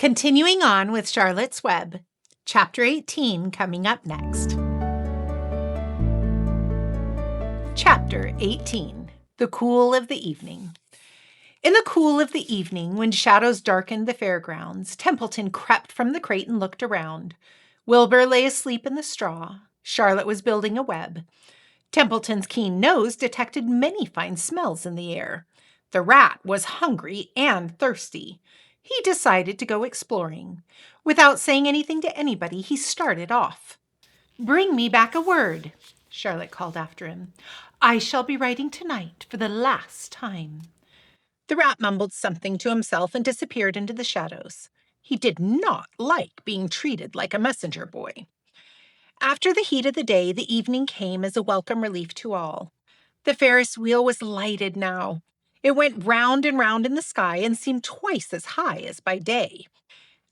Continuing on with Charlotte's Web, Chapter 18 coming up next. Chapter 18, The Cool of the Evening. In the cool of the evening, when shadows darkened the fairgrounds, Templeton crept from the crate and looked around. Wilbur lay asleep in the straw. Charlotte was building a web. Templeton's keen nose detected many fine smells in the air. The rat was hungry and thirsty. He decided to go exploring. Without saying anything to anybody, he started off. "Bring me back a word," Charlotte called after him. "I shall be writing tonight for the last time." The rat mumbled something to himself and disappeared into the shadows. He did not like being treated like a messenger boy. After the heat of the day, the evening came as a welcome relief to all. The Ferris wheel was lighted now. It went round and round in the sky and seemed twice as high as by day.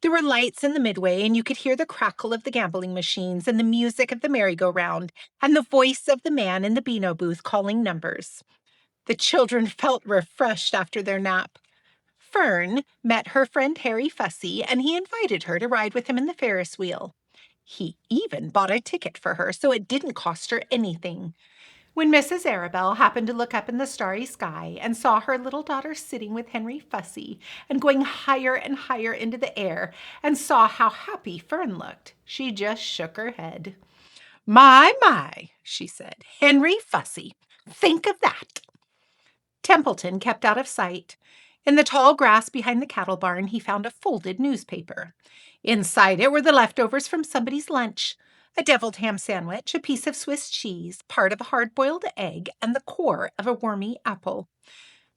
There were lights in the midway, and you could hear the crackle of the gambling machines and the music of the merry-go-round and the voice of the man in the Beano booth calling numbers. The children felt refreshed after their nap. Fern met her friend Harry Fussy, and he invited her to ride with him in the Ferris wheel. He even bought a ticket for her, so it didn't cost her anything. When Mrs. Arabelle happened to look up in the starry sky and saw her little daughter sitting with Henry Fussy and going higher and higher into the air and saw how happy Fern looked, she just shook her head. My, she said. Henry Fussy. Think of that. Templeton kept out of sight. In the tall grass behind the cattle barn, he found a folded newspaper. Inside it were the leftovers from somebody's lunch. A deviled ham sandwich, a piece of Swiss cheese, part of a hard-boiled egg, and the core of a wormy apple.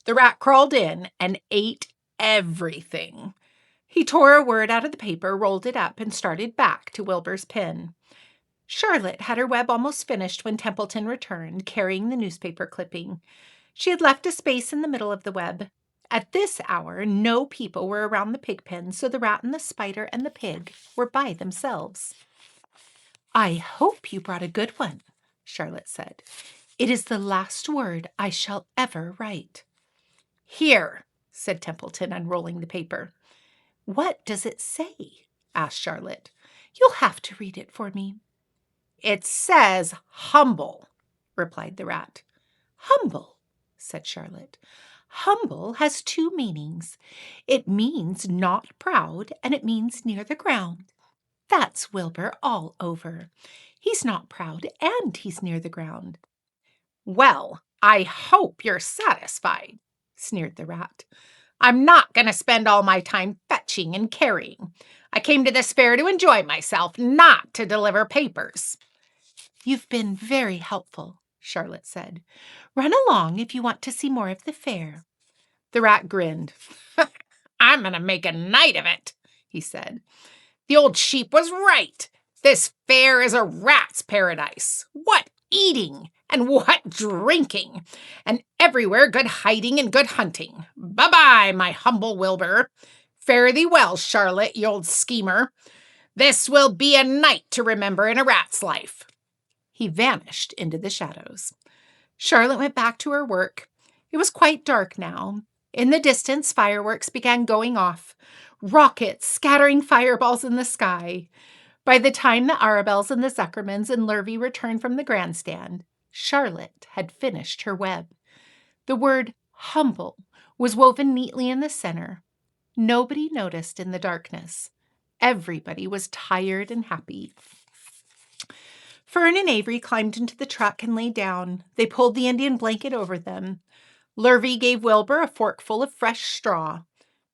The rat crawled in and ate everything. He tore a word out of the paper, rolled it up, and started back to Wilbur's pen. Charlotte had her web almost finished when Templeton returned, carrying the newspaper clipping. She had left a space in the middle of the web. At this hour, no people were around the pig pen, so the rat and the spider and the pig were by themselves. "I hope you brought a good one," Charlotte said. "It is the last word I shall ever write." "Here," said Templeton, unrolling the paper. "What does it say?" asked Charlotte. "You'll have to read it for me." "It says humble," replied the rat. "Humble," said Charlotte. "Humble has two meanings. It means not proud, and it means near the ground. That's Wilbur all over. He's not proud, and he's near the ground." "Well, I hope you're satisfied," sneered the rat. "I'm not going to spend all my time fetching and carrying. I came to this fair to enjoy myself, not to deliver papers." "You've been very helpful," Charlotte said. "Run along if you want to see more of the fair." The rat grinned. "I'm going to make a night of it," he said. "The old sheep was right. This fair is a rat's paradise. What eating and what drinking, and everywhere good hiding and good hunting. Bye-bye, my humble Wilbur. Fare thee well, Charlotte, you old schemer. This will be a night to remember in a rat's life." He vanished into the shadows. Charlotte went back to her work. It was quite dark now. In the distance, fireworks began going off, rockets scattering fireballs in the sky. By the time the Arabelles and the Zuckermans and Lurvy returned from the grandstand, Charlotte had finished her web. The word humble was woven neatly in the center. Nobody noticed in the darkness. Everybody was tired and happy. Fern and Avery climbed into the truck and lay down. They pulled the Indian blanket over them. Lurvy gave Wilbur a forkful of fresh straw.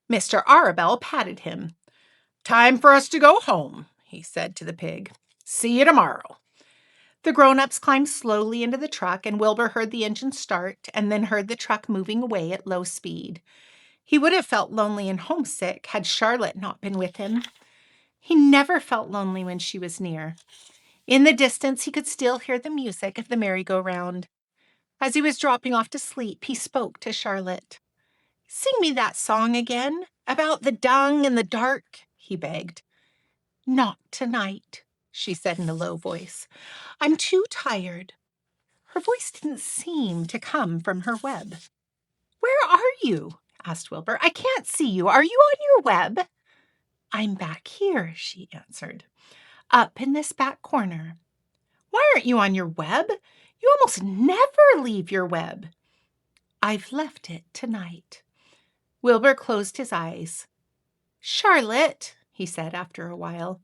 Mr. Arabelle patted him. "Time for us to go home," he said to the pig. "See you tomorrow." The grown-ups climbed slowly into the truck, and Wilbur heard the engine start and then heard the truck moving away at low speed. He would have felt lonely and homesick had Charlotte not been with him. He never felt lonely when she was near. In the distance, he could still hear the music of the merry-go-round. As he was dropping off to sleep, he spoke to Charlotte. "Sing me that song again, about the dung and the dark," he begged. "Not tonight," she said in a low voice. "I'm too tired." Her voice didn't seem to come from her web. "Where are you?" asked Wilbur. "I can't see you. Are you on your web?" I'm back here, she answered, up in this back corner. Why aren't you on your web? You almost never leave your web. I've left it tonight. Wilbur closed his eyes. Charlotte, he said after a while,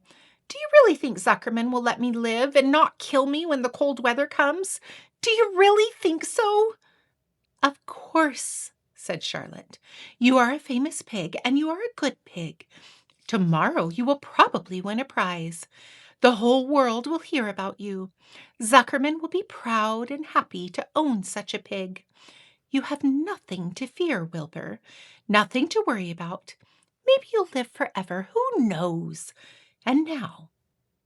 do you really think Zuckerman will let me live and not kill me when the cold weather comes? Do you really think so? Of course, said Charlotte. You are a famous pig, and you are a good pig. Tomorrow you will probably win a prize. The whole world will hear about you. Zuckerman will be proud and happy to own such a pig. You have nothing to fear, Wilbur. Nothing to worry about. Maybe you'll live forever. Who knows? And now,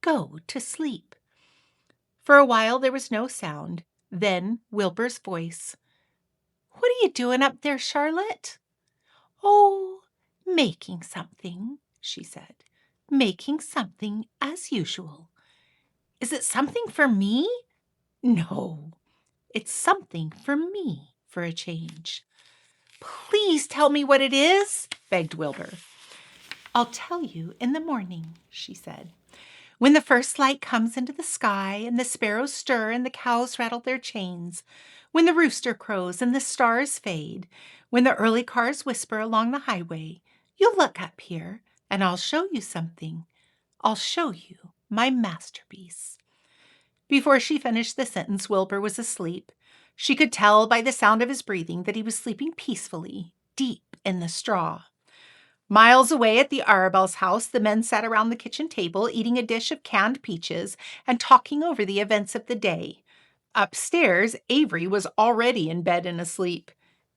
go to sleep. For a while there was no sound. Then Wilbur's voice. What are you doing up there, Charlotte? Oh, making something, she said. Making something as usual. Is it something for me? No, it's something for me for a change. Please tell me what it is, begged Wilbur. I'll tell you in the morning, she said. When the first light comes into the sky and the sparrows stir and the cows rattle their chains, when the rooster crows and the stars fade, when the early cars whisper along the highway, you'll look up here and I'll show you something. I'll show you my masterpiece. Before she finished the sentence, Wilbur was asleep. She could tell by the sound of his breathing that he was sleeping peacefully, deep in the straw. Miles away at the Arabelle's house, the men sat around the kitchen table, eating a dish of canned peaches and talking over the events of the day. Upstairs, Avery was already in bed and asleep.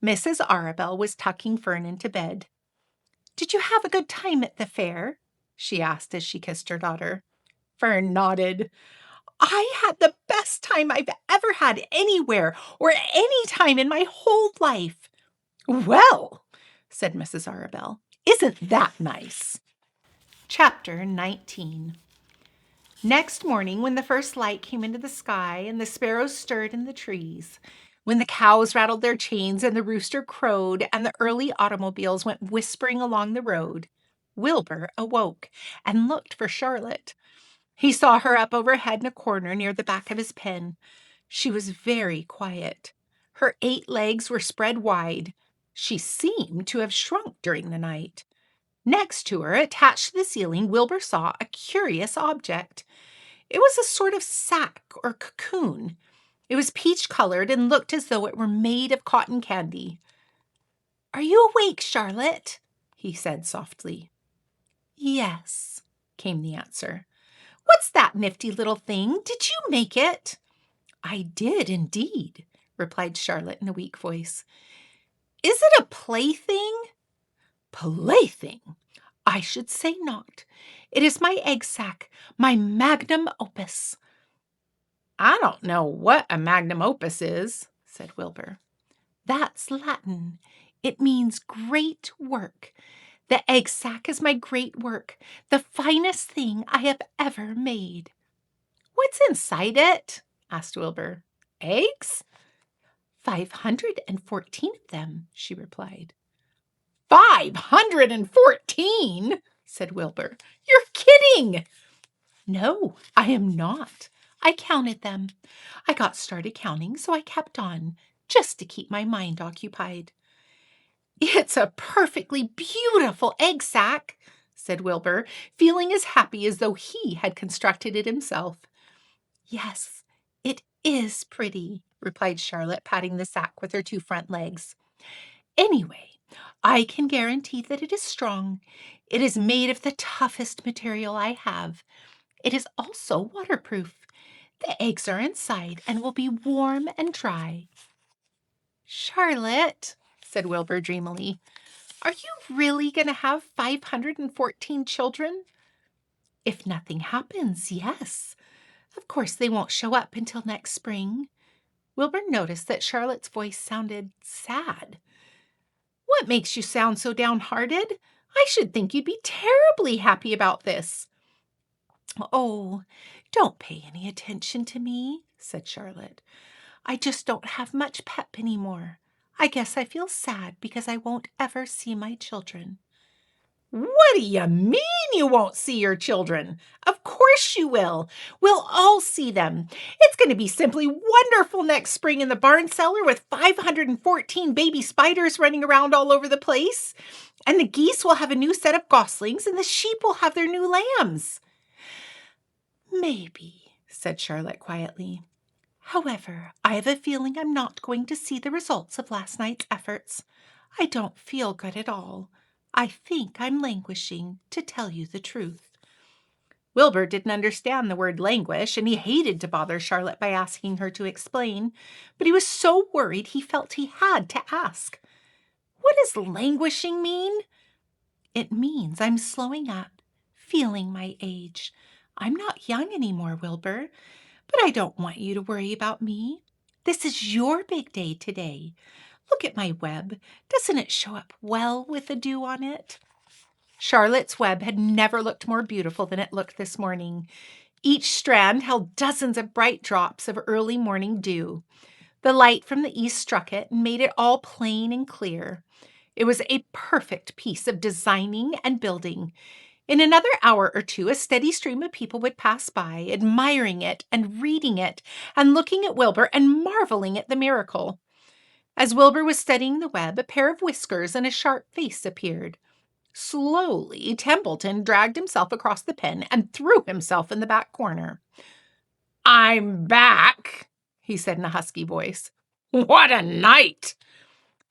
Mrs. Arabelle was tucking Fern into bed. Did you have a good time at the fair? She asked as she kissed her daughter. Fern nodded. I had the best time I've ever had anywhere or any time in my whole life. Well, said Mrs. Arabelle, isn't that nice? Chapter 19. Next morning, when the first light came into the sky and the sparrows stirred in the trees, when the cows rattled their chains and the rooster crowed and the early automobiles went whispering along the road, Wilbur awoke and looked for Charlotte. He saw her up overhead in a corner near the back of his pen. She was very quiet. Her 8 legs were spread wide. She seemed to have shrunk during the night. Next to her, attached to the ceiling, Wilbur saw a curious object. It was a sort of sack or cocoon. It was peach-colored and looked as though it were made of cotton candy. Are you awake, Charlotte? He said softly. Yes, came the answer. What's that nifty little thing? Did you make it? I did indeed, replied Charlotte in a weak voice. Is it a plaything? Plaything? I should say not. It is my egg sack, my magnum opus. I don't know what a magnum opus is, said Wilbur. That's Latin. It means great work. The egg sack is my great work, the finest thing I have ever made. What's inside it? Asked Wilbur. Eggs? 514 of them, she replied. 514? Said Wilbur. You're kidding. No, I am not. I counted them. I got started counting, so I kept on, just to keep my mind occupied. It's a perfectly beautiful egg sack, said Wilbur, feeling as happy as though he had constructed it himself. Yes, it is pretty, replied Charlotte, patting the sack with her 2 front legs. Anyway, I can guarantee that it is strong. It is made of the toughest material I have. It is also waterproof. The eggs are inside and will be warm and dry. Charlotte, said Wilbur dreamily, are you really going to have 514 children? If nothing happens, yes. Of course, they won't show up until next spring. Wilbur noticed that Charlotte's voice sounded sad. What makes you sound so downhearted? I should think you'd be terribly happy about this. Oh, don't pay any attention to me, said Charlotte. I just don't have much pep anymore. I guess I feel sad because I won't ever see my children. What do you mean you won't see your children? Of course you will. We'll all see them. It's going to be simply wonderful next spring in the barn cellar with 514 baby spiders running around all over the place. And the geese will have a new set of goslings, and the sheep will have their new lambs." "Maybe," said Charlotte quietly. "However, I have a feeling I'm not going to see the results of last night's efforts. I don't feel good at all. I think I'm languishing, to tell you the truth." Wilbur didn't understand the word languish, and he hated to bother Charlotte by asking her to explain, but he was so worried he felt he had to ask. "What does languishing mean?" "It means I'm slowing up, feeling my age. I'm not young anymore, Wilbur, but I don't want you to worry about me. This is your big day today. Look at my web. Doesn't it show up well with the dew on it?" Charlotte's web had never looked more beautiful than it looked this morning. Each strand held dozens of bright drops of early morning dew. The light from the east struck it and made it all plain and clear. It was a perfect piece of designing and building. In another hour or two, a steady stream of people would pass by, admiring it and reading it and looking at Wilbur and marveling at the miracle. As Wilbur was studying the web, a pair of whiskers and a sharp face appeared. Slowly, Templeton dragged himself across the pen and threw himself in the back corner. "I'm back," he said in a husky voice. "What a night!"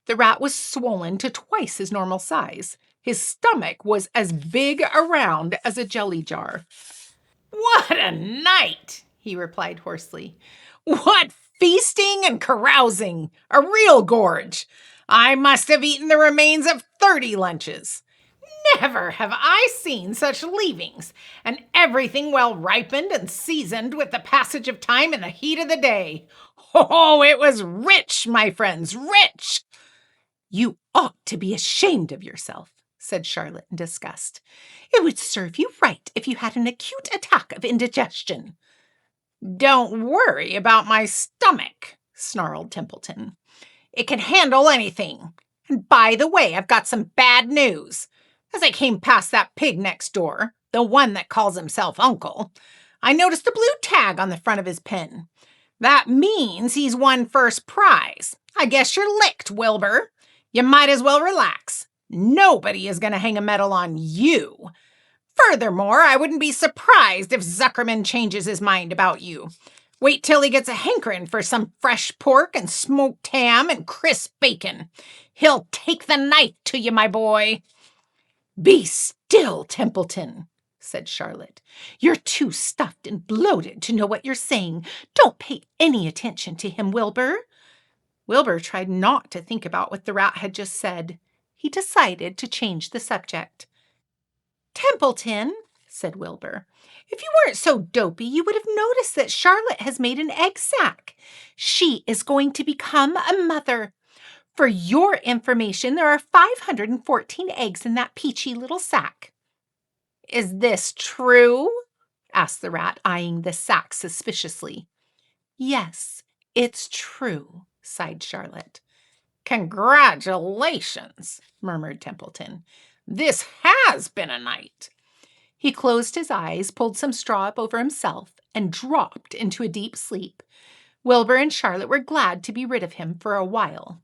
The rat was swollen to twice his normal size. His stomach was as big around as a jelly jar. "What a night!" he replied hoarsely. "What feasting and carousing! A real gorge! I must have eaten the remains of 30 lunches. Never have I seen such leavings, and everything well ripened and seasoned with the passage of time and the heat of the day. Oh, it was rich, my friends, rich!" "You ought to be ashamed of yourself," said Charlotte in disgust. "It would serve you right if you had an acute attack of indigestion." "Don't worry about my stomach," snarled Templeton. "It can handle anything. And by the way, I've got some bad news. As I came past that pig next door, the one that calls himself Uncle, I noticed a blue tag on the front of his pen. That means he's won first prize. I guess you're licked, Wilbur. You might as well relax. Nobody is going to hang a medal on you. Furthermore, I wouldn't be surprised if Zuckerman changes his mind about you. Wait till he gets a hankering for some fresh pork and smoked ham and crisp bacon. He'll take the knife to you, my boy." "Be still, Templeton," said Charlotte. "You're too stuffed and bloated to know what you're saying. Don't pay any attention to him, Wilbur." Wilbur tried not to think about what the rat had just said. He decided to change the subject. "Templeton," said Wilbur, "if you weren't so dopey, you would have noticed that Charlotte has made an egg sack. She is going to become a mother. For your information, there are 514 eggs in that peachy little sack." "Is this true?" asked the rat, eyeing the sack suspiciously. "Yes, it's true," sighed Charlotte. "Congratulations," murmured Templeton. "This has been a night." He closed his eyes, pulled some straw up over himself, and dropped into a deep sleep. Wilbur and Charlotte were glad to be rid of him for a while.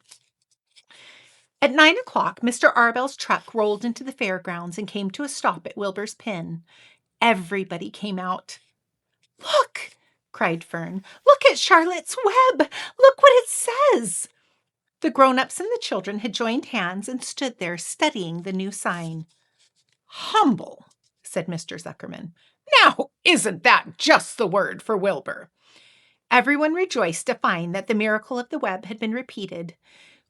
At 9 o'clock, Mr. Arbell's truck rolled into the fairgrounds and came to a stop at Wilbur's pen. Everybody came out. "Look!" cried Fern. "Look at Charlotte's web! Look what it says!" The grown-ups and the children had joined hands and stood there studying the new sign. "Humble," said Mr. Zuckerman. "Now, isn't that just the word for Wilbur?" Everyone rejoiced to find that the miracle of the web had been repeated.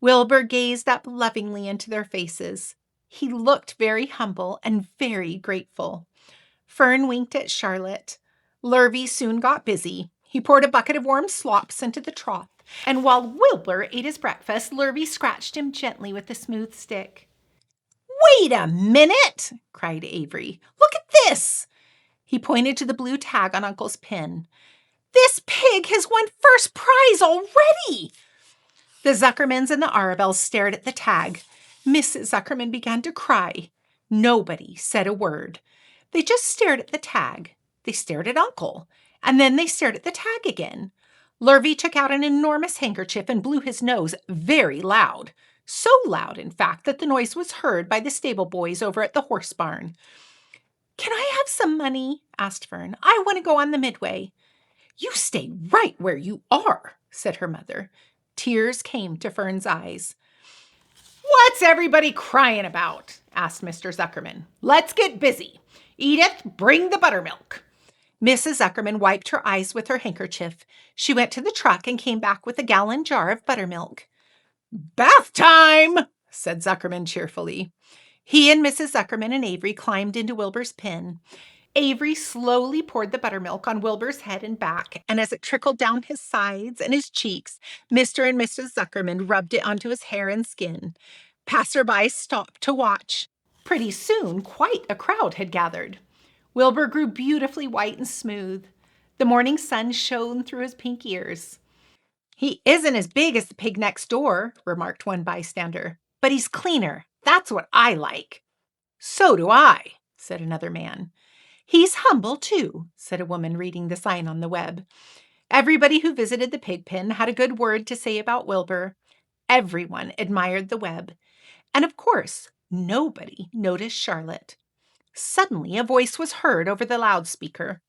Wilbur gazed up lovingly into their faces. He looked very humble and very grateful. Fern winked at Charlotte. Lurvy soon got busy. He poured a bucket of warm slops into the trough, and while Wilbur ate his breakfast, Lurvy scratched him gently with a smooth stick. "Wait a minute!" cried Avery. "Look at this!" He pointed to the blue tag on Uncle's pen. "This pig has won first prize already!" The Zuckermans and the Arabels stared at the tag. Mrs. Zuckerman began to cry. Nobody said a word. They just stared at the tag. They stared at Uncle, and then they stared at the tag again. Lurvy took out an enormous handkerchief and blew his nose very loud. So loud, in fact, that the noise was heard by the stable boys over at the horse barn. "Can I have some money?" asked Fern. "I want to go on the Midway." "You stay right where you are," said her mother. Tears came to Fern's eyes. "What's everybody crying about?" asked Mr. Zuckerman. "Let's get busy. Edith, bring the buttermilk." Mrs. Zuckerman wiped her eyes with her handkerchief. She went to the truck and came back with a gallon jar of buttermilk. "Bath time," said Zuckerman cheerfully. He and Mrs. Zuckerman and Avery climbed into Wilbur's pen. Avery slowly poured the buttermilk on Wilbur's head and back, and as it trickled down his sides and his cheeks, Mr. and Mrs. Zuckerman rubbed it onto his hair and skin. Passersby stopped to watch. Pretty soon, quite a crowd had gathered. Wilbur grew beautifully white and smooth. The morning sun shone through his pink ears. "He isn't as big as the pig next door," remarked one bystander, "but he's cleaner. That's what I like." "So do I," said another man. "He's humble, too," said a woman reading the sign on the web. Everybody who visited the pig pen had a good word to say about Wilbur. Everyone admired the web. And of course, nobody noticed Charlotte. Suddenly, a voice was heard over the loudspeaker.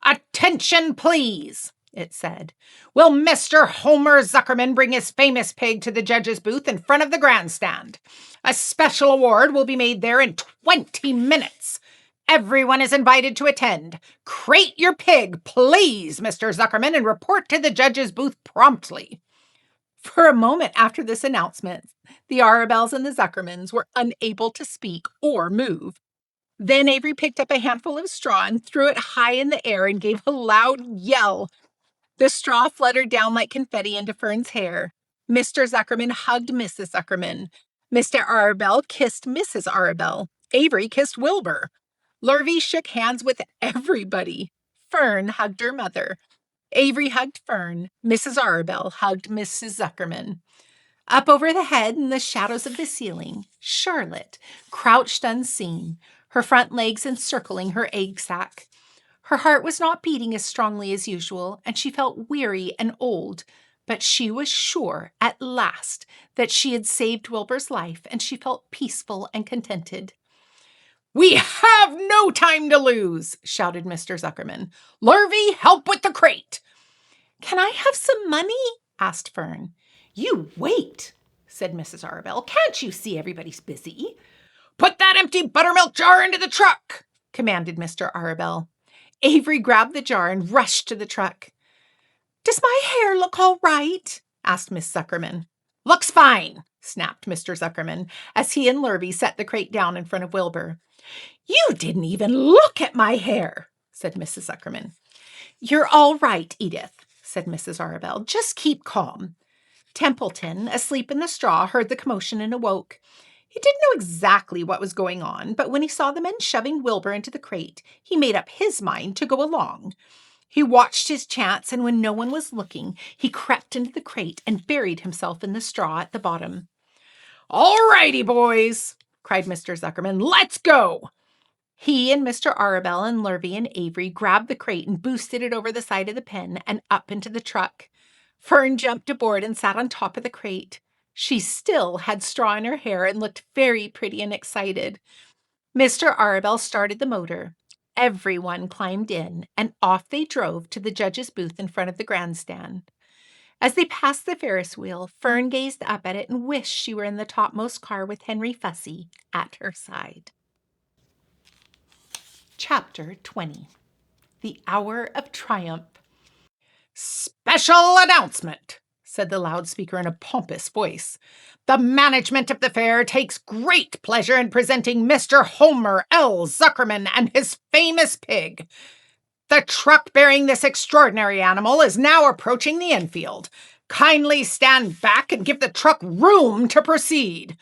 "Attention, please," it said. "Will Mr. Homer Zuckerman bring his famous pig to the judge's booth in front of the grandstand? A special award will be made there in 20 minutes. Everyone is invited to attend. Crate your pig, please, Mr. Zuckerman, and report to the judge's booth promptly." For a moment after this announcement, the Arabels and the Zuckermans were unable to speak or move. Then Avery picked up a handful of straw and threw it high in the air and gave a loud yell. The straw fluttered down like confetti into Fern's hair. Mr. Zuckerman hugged Mrs. Zuckerman. Mr. Arabel kissed Mrs. Arabel. Avery kissed Wilbur. Lurvy shook hands with everybody. Fern hugged her mother. Avery hugged Fern. Mrs. Arabel hugged Mrs. Zuckerman. Up over the head in the shadows of the ceiling, Charlotte crouched unseen, her front legs encircling her egg sac. Her heart was not beating as strongly as usual, and she felt weary and old, but she was sure at last that she had saved Wilbur's life, and she felt peaceful and contented. "We have no time to lose," shouted Mr. Zuckerman. "Lurvy, help with the crate." "Can I have some money?" asked Fern. "You wait," said Mrs. Arabel. "Can't you see everybody's busy?" "Put that empty buttermilk jar into the truck," commanded Mr. Arabel. Avery grabbed the jar and rushed to the truck. "Does my hair look all right?" asked Miss Zuckerman. "Looks fine," snapped Mr. Zuckerman, as he and Lurvy set the crate down in front of Wilbur. "You didn't even look at my hair," said Mrs. Zuckerman. "You're all right, Edith," said Mrs. Arabel. "Just keep calm." Templeton, asleep in the straw, heard the commotion and awoke. He didn't know exactly what was going on, but when he saw the men shoving Wilbur into the crate, he made up his mind to go along. He watched his chance, and when no one was looking, he crept into the crate and buried himself in the straw at the bottom. "All righty, boys," cried Mr. Zuckerman. "Let's go." He and Mr. Arabel and Lurvy and Avery grabbed the crate and boosted it over the side of the pen and up into the truck. Fern jumped aboard and sat on top of the crate. She still had straw in her hair and looked very pretty and excited. Mr. Arabel started the motor. Everyone climbed in, and off they drove to the judge's booth in front of the grandstand. As they passed the Ferris wheel, Fern gazed up at it and wished she were in the topmost car with Henry Fussy at her side. Chapter 20. The Hour of Triumph. "Special announcement," said the loudspeaker in a pompous voice. "The management of the fair takes great pleasure in presenting Mr. Homer L. Zuckerman and his famous pig. The truck bearing this extraordinary animal is now approaching the infield. Kindly stand back and give the truck room to proceed.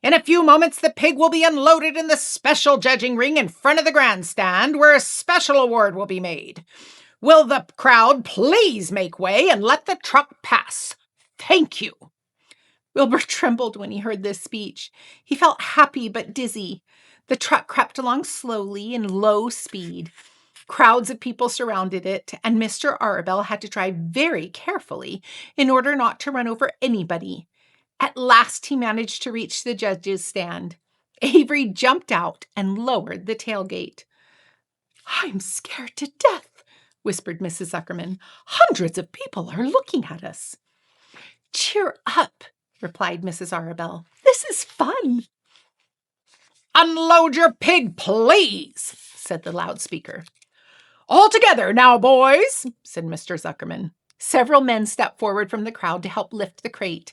In a few moments, the pig will be unloaded in the special judging ring in front of the grandstand, where a special award will be made. Will the crowd please make way and let the truck pass? Thank you." Wilbur trembled when he heard this speech. He felt happy but dizzy. The truck crept along slowly in low speed. Crowds of people surrounded it, and Mr. Arabelle had to drive very carefully in order not to run over anybody. At last he managed to reach the judge's stand. Avery jumped out and lowered the tailgate. "I'm scared to death," whispered Mrs. Zuckerman. "Hundreds of people are looking at us." "Cheer up," replied Mrs. Arabelle. "This is fun." "Unload your pig, please," said the loudspeaker. "All together now, boys," said Mr. Zuckerman. Several men stepped forward from the crowd to help lift the crate.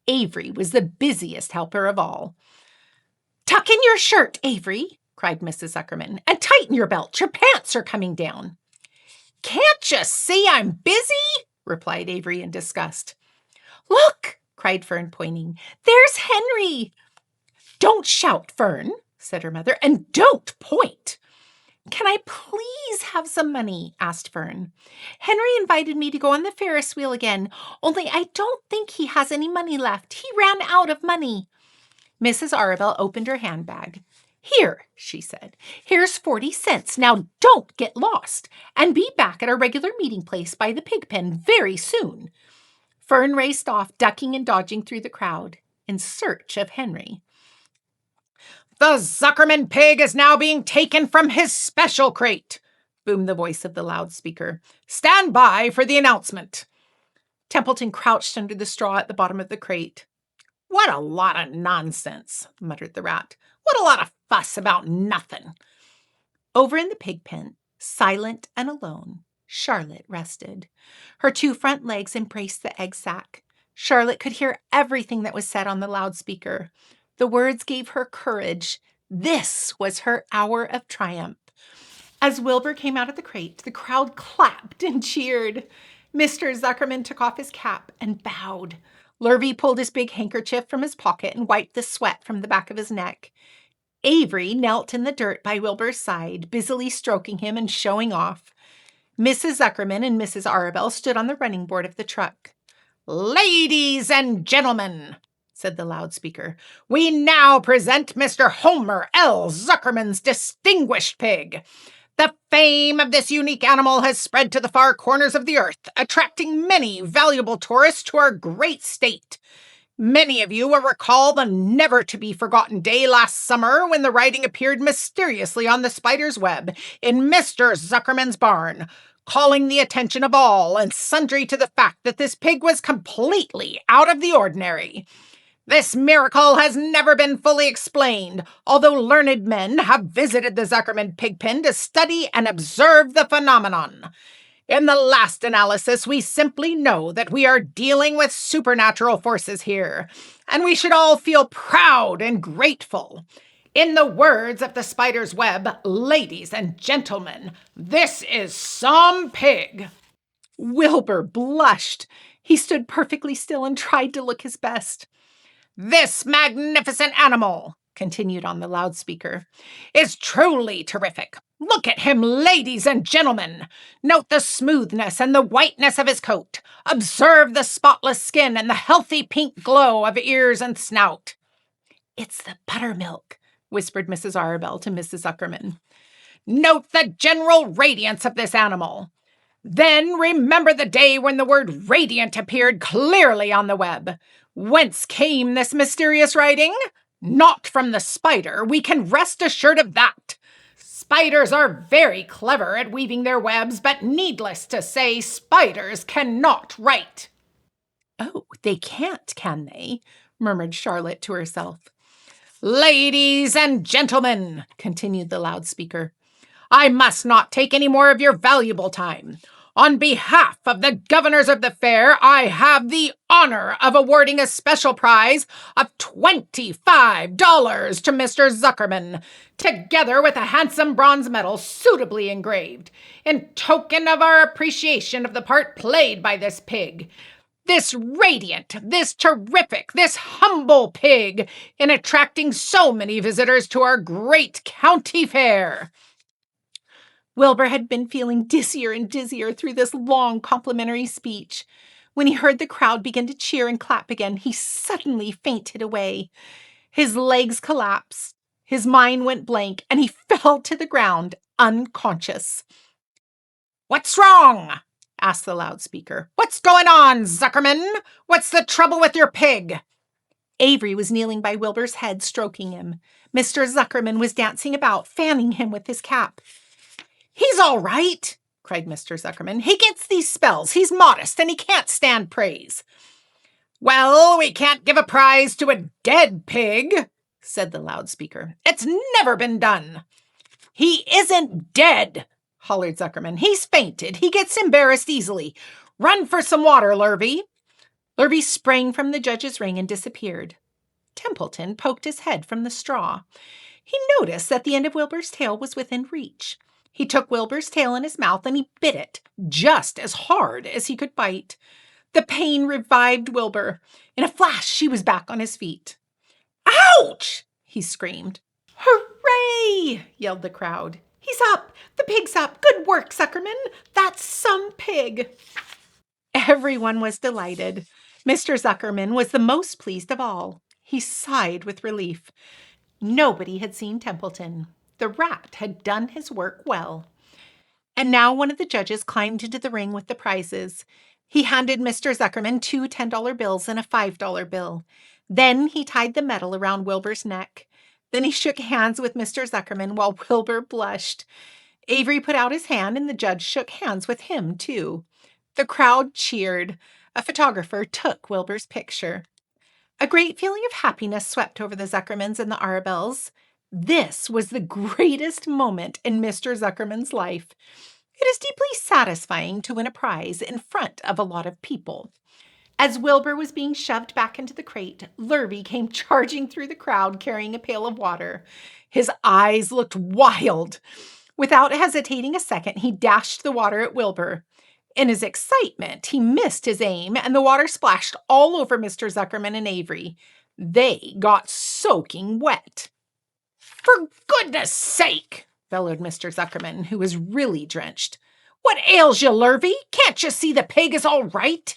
Avery was the busiest helper of all. "Tuck in your shirt, Avery," cried Mrs. Zuckerman, "and tighten your belt. Your pants are coming down." "Can't you see I'm busy?" replied Avery in disgust. "Look," cried Fern, pointing. "There's Henry." "Don't shout, Fern," said her mother, "and don't point." "Can I please have some money?" asked Fern. "Henry invited me to go on the Ferris wheel again, only I don't think he has any money left. He ran out of money." Mrs. Arabelle opened her handbag. "Here," she said. "Here's 40 cents. Now don't get lost, and be back at our regular meeting place by the pig pen very soon." Fern raced off, ducking and dodging through the crowd, in search of Henry. "The Zuckerman pig is now being taken from his special crate," boomed the voice of the loudspeaker. "Stand by for the announcement." Templeton crouched under the straw at the bottom of the crate. "What a lot of nonsense," muttered the rat. "What a lot of fuss about nothing." Over in the pig pen, silent and alone, Charlotte rested. Her 2 front legs embraced the egg sack. Charlotte could hear everything that was said on the loudspeaker. The words gave her courage. This was her hour of triumph. As Wilbur came out of the crate, the crowd clapped and cheered. Mr. Zuckerman took off his cap and bowed. Lurvy pulled his big handkerchief from his pocket and wiped the sweat from the back of his neck. Avery knelt in the dirt by Wilbur's side, busily stroking him and showing off. Mrs. Zuckerman and Mrs. Arabelle stood on the running board of the truck. "Ladies and gentlemen," said the loudspeaker, "we now present Mr. Homer L. Zuckerman's distinguished pig. The fame of this unique animal has spread to the far corners of the earth, attracting many valuable tourists to our great state. Many of you will recall the never-to-be-forgotten day last summer when the writing appeared mysteriously on the spider's web in Mr. Zuckerman's barn, calling the attention of all and sundry to the fact that this pig was completely out of the ordinary. This miracle has never been fully explained, although learned men have visited the Zuckerman pig pen to study and observe the phenomenon. In the last analysis, we simply know that we are dealing with supernatural forces here, and we should all feel proud and grateful. In the words of the spider's web, ladies and gentlemen, this is some pig." Wilbur blushed. He stood perfectly still and tried to look his best. "This magnificent animal," continued on the loudspeaker, "is truly terrific. Look at him, ladies and gentlemen. Note the smoothness and the whiteness of his coat. Observe the spotless skin and the healthy pink glow of ears and snout." "It's the buttermilk," whispered Mrs. Arabelle to Mrs. Zuckerman. "Note the general radiance of this animal. Then remember the day when the word radiant appeared clearly on the web. Whence came this mysterious writing? Not from the spider, we can rest assured of that. Spiders are very clever at weaving their webs, but needless to say, spiders cannot write." "Oh, they can't, can they?" murmured Charlotte to herself. "Ladies and gentlemen," continued the loudspeaker, "I must not take any more of your valuable time. On behalf of the governors of the fair, I have the honor of awarding a special prize of $25 to Mr. Zuckerman, together with a handsome bronze medal suitably engraved, in token of our appreciation of the part played by this pig. This radiant, this terrific, this humble pig in attracting so many visitors to our great county fair." Wilbur had been feeling dizzier and dizzier through this long complimentary speech. When he heard the crowd begin to cheer and clap again, he suddenly fainted away. His legs collapsed, His mind went blank, and he fell to the ground, unconscious. "What's wrong?" asked the loudspeaker. "What's going on, Zuckerman? What's the trouble with your pig?" Avery was kneeling by Wilbur's head, stroking him. Mr. Zuckerman was dancing about, fanning him with his cap. "He's all right," cried Mr. Zuckerman. "He gets these spells. He's modest, and he can't stand praise." "Well, we can't give a prize to a dead pig," said the loudspeaker. "It's never been done." "He isn't dead," hollered Zuckerman. "He's fainted. He gets embarrassed easily. Run for some water, Lurvy." Lurvy sprang from the judge's ring and disappeared. Templeton poked his head from the straw. He noticed that the end of Wilbur's tail was within reach. He took Wilbur's tail in his mouth and he bit it just as hard as he could bite. The pain revived Wilbur. In a flash, he was back on his feet. "Ouch!" he screamed. "Hooray!" yelled the crowd. "He's up! The pig's up! Good work, Zuckerman! That's some pig!" Everyone was delighted. Mr. Zuckerman was the most pleased of all. He sighed with relief. Nobody had seen Templeton. The rat had done his work well. And now one of the judges climbed into the ring with the prizes. He handed Mr. Zuckerman 2 $10 bills and a $5 bill. Then he tied the medal around Wilbur's neck. Then he shook hands with Mr. Zuckerman while Wilbur blushed. Avery put out his hand and the judge shook hands with him, too. The crowd cheered. A photographer took Wilbur's picture. A great feeling of happiness swept over the Zuckermans and the Arabels. This was the greatest moment in Mr. Zuckerman's life. It is deeply satisfying to win a prize in front of a lot of people. As Wilbur was being shoved back into the crate, Lurvy came charging through the crowd carrying a pail of water. His eyes looked wild. Without hesitating a second, he dashed the water at Wilbur. In his excitement, he missed his aim, and the water splashed all over Mr. Zuckerman and Avery. They got soaking wet. "For goodness sake!" bellowed Mr. Zuckerman, who was really drenched. "What ails you, Lurvy? Can't you see the pig is all right?"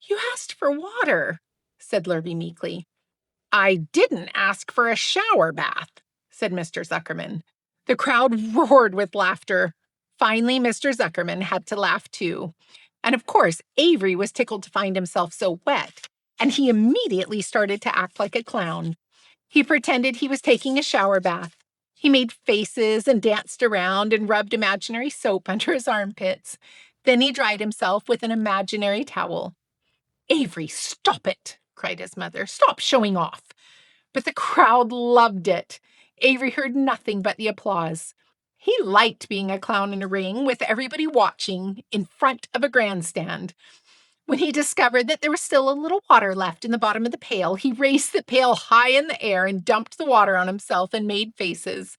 "You asked for water," said Lurvy meekly. "I didn't ask for a shower bath," said Mr. Zuckerman. The crowd roared with laughter. Finally, Mr. Zuckerman had to laugh too. And of course, Avery was tickled to find himself so wet, and he immediately started to act like a clown. He pretended he was taking a shower bath. He made faces and danced around and rubbed imaginary soap under his armpits. Then he dried himself with an imaginary towel. "Avery, stop it!" cried his mother. "Stop showing off." But the crowd loved it. Avery heard nothing but the applause. He liked being a clown in a ring with everybody watching in front of a grandstand. When he discovered that there was still a little water left in the bottom of the pail, he raised the pail high in the air and dumped the water on himself and made faces.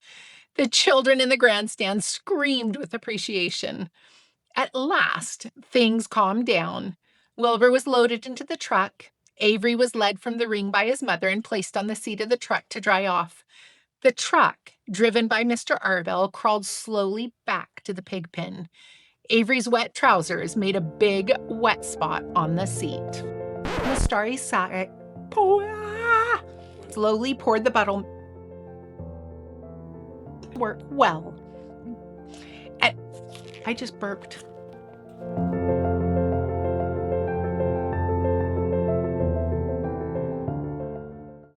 The children in the grandstand screamed with appreciation. At last, things calmed down. Wilbur was loaded into the truck. Avery was led from the ring by his mother and placed on the seat of the truck to dry off. The truck, driven by Mr. Arbel, crawled slowly back to the pig pen. Avery's wet trousers made a big wet spot on the seat. The starry sky slowly poured the bottle. Work well. I just burped.